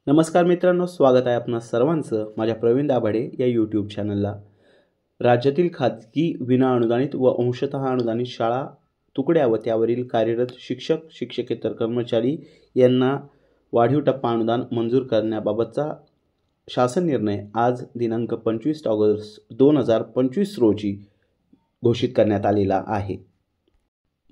नमस्कार मित्रांनो, स्वागत आहे आपणा सर्वांचं माझ्या प्रवीण दाभाडे या यूट्यूब चॅनलला। राज्यातील खाजगी विना अनुदानित व अंशतः अनुदानित शाळा तुकड्या व त्यावरील कार्यरत शिक्षक शिक्षकेतर कर्मचारी यांना वाढीव टप्पा अनुदान मंजूर करण्याबाबतचा शासन निर्णय आज दिनांक 25 ऑगस्ट 2025 रोजी घोषित करण्यात आलेला आहे।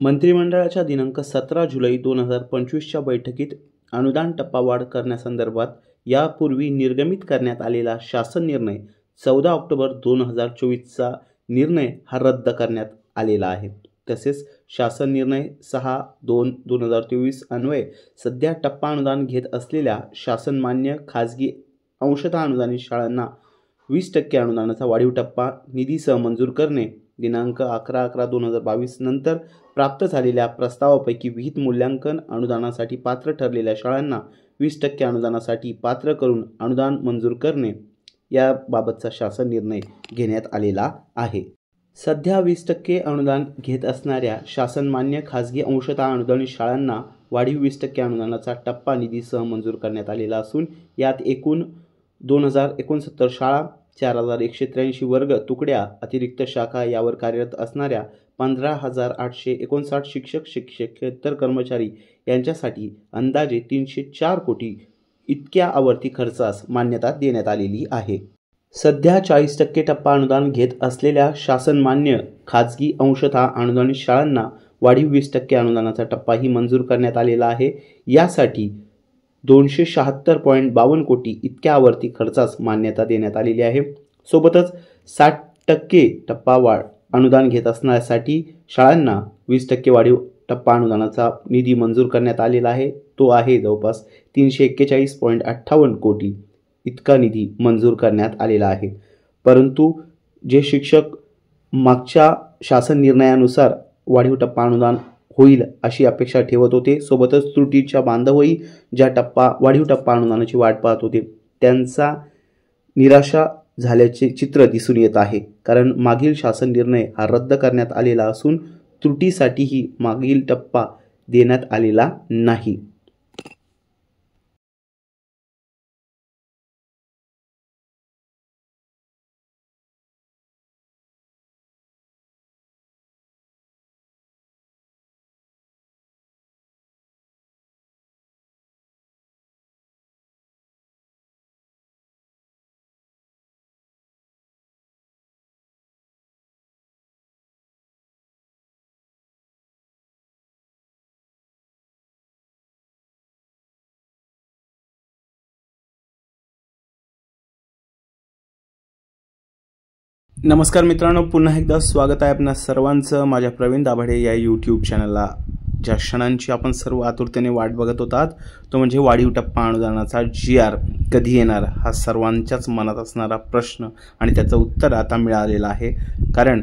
मंत्रिमंडळाच्या दिनांक 17 जुलै 2025च्या बैठकीत अनुदान टप्पावाढ करण्यासंदर्भात यापूर्वी निर्गमित करण्यात आलेला शासन निर्णय 14 ऑक्टोबर 2024चा निर्णय हा रद्द करण्यात आलेला आहे। तसेच शासन निर्णय 6/2/2024 अन्वये सध्या टप्पा अनुदान घेत असलेल्या शासनमान्य खाजगी अंशतः अनुदानित शाळांना 20% अनुदानाचा वाढीव टप्पा निधीसह मंजूर करणे, दिनांक 11/11/2022 नंतर प्राप्त झालेल्या प्रस्तावापैकी विहित मूल्यांकन अनुदानासाठी पात्र ठरलेल्या शाळांना 20% अनुदानासाठी पात्र करून अनुदान मंजूर करणे याबाबतचा शासन निर्णय घेण्यात आलेला आहे। सध्या 20% अनुदान घेत असणाऱ्या शासनमान्य खाजगी अंशतः अनुदानित शाळांना वाढीव 20% अनुदानाचा टप्पा निधीसह मंजूर करण्यात आलेला असून यात एकूण 2069 शाळा, 4183 वर्ग तुकड्या, अतिरिक्त शाखा यावर कार्यरत असणाऱ्या 15,859 शिक्षक शिक्षकेतर कर्मचारी यांच्यासाठी अंदाजे 304 कोटी इतक्या आवर्ती खर्चास मान्यता देण्यात आलेली आहे। सध्या 40% टप्पा अनुदान घेत असलेल्या शासनमान्य खाजगी अंशतः अनुदानित शाळांना वाढीव 20% अनुदानाचा टप्पाही मंजूर करण्यात आलेला आहे। यासाठी 276.52 कोटी इतक्या आवर्ती खर्चास मान्यता देण्यात आलेली आहे। सोबतच 60% टप्पा अनुदान घेत असण्यासाठी शाळांना 20% वाढीव टप्पा अनुदानाचा निधी मंजूर करण्यात आलेला आहे। तो आहे जवळपास 341.58 कोटी इतका निधी मंजूर करण्यात आलेला आहे। परंतु जे शिक्षक मागच्या शासन निर्णयानुसार वाढीव टप्पा अनुदान होईल अशी अपेक्षा ठेवत होते, सोबतच त्रुटीच्या बांधवही ज्या वाढीव टप्पा अनुदानाची वाट पाहत होते, त्यांचा निराशा झाल्याचे चित्र दिसून येत आहे। कारण मागील शासन निर्णय हा रद्द करण्यात आलेला असून त्रुटीसाठीही मागील टप्पा देण्यात आलेला नाही। नमस्कार मित्रांनो, पुन्हा एकदा स्वागत आहे आपणा सर्वांचं माझ्या प्रवीण दाभाडे या यूट्यूब चॅनलला। ज्या क्षणांची आपण सर्व आतुरतेने वाट बघत होतात तो म्हणजे वाढीव टप्पा अनुदानाचा GR कधी येणार हा सर्वांच्याच मनात असणारा प्रश्न आणि त्याचं उत्तर आता मिळालेलं आहे। कारण